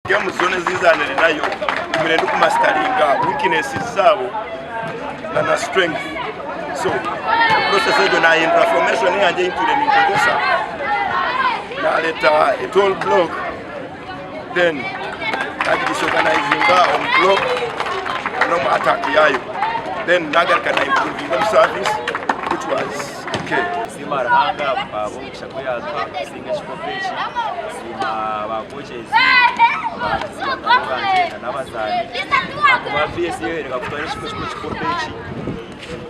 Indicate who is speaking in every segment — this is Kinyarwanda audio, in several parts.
Speaker 1: game zone zizanire nayo imirendo ku masteringa weaknesses zabo na strength. So process ejo na information yanje into the introducer na leta a whole block, then I disorganizing on block no attack yayo, then nagar kana improving the service, which was okay.
Speaker 2: Sima rahanga bo mshakwe aka singa chikopechi sima ba coaches n'abazani akuba VS yereka kutwara chikopechi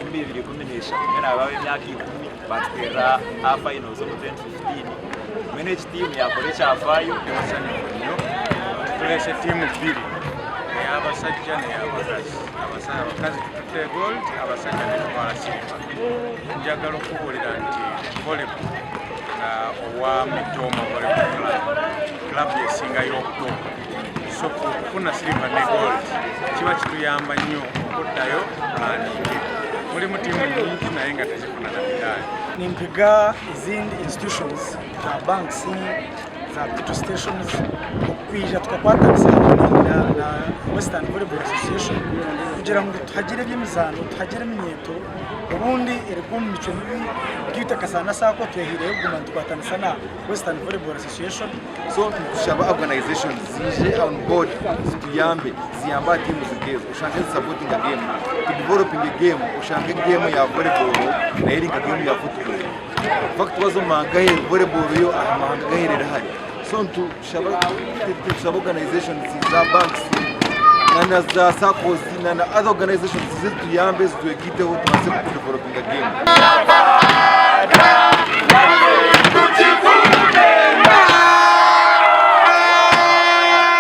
Speaker 2: mbiri kumenyesha ngena bawe myaka 10 batera a finals of 2015 manage team ya kolecha afayo yo kolecha team mbiri abasajja ne abakazi tutute gold abasajja ne barasifa njagala okubuulira nti volleyball na owa Mitooma volleyball club yesinga y'okuto so kufuna silver ne gold kiba kituyamba nnyo okuddayo planning muri mu timu nyingi naye nga tezifuna na medali.
Speaker 3: Nimpiga izindi institutions za banks za petrol stations kwija tukakwataniza na Western Volleyball Association kugira ngo tuhagire by'imizano tuhagire minyeto ubundi ereko mu mico mibi bw'itakasana sako twehire guma tukwatanisa na Western Volleyball Association.
Speaker 4: So tushaba organizations zije on board zituyambe ziyamba timu zigezo ushange supporting a game to developing a game ushange game ya volleyball na iri game ya football fact wazo mangahe volleyball yo amangahe hari. So tushaba organizations za banks na za SACCOs na other organizations zituyambe zitwekite ho tumase ku developing a game.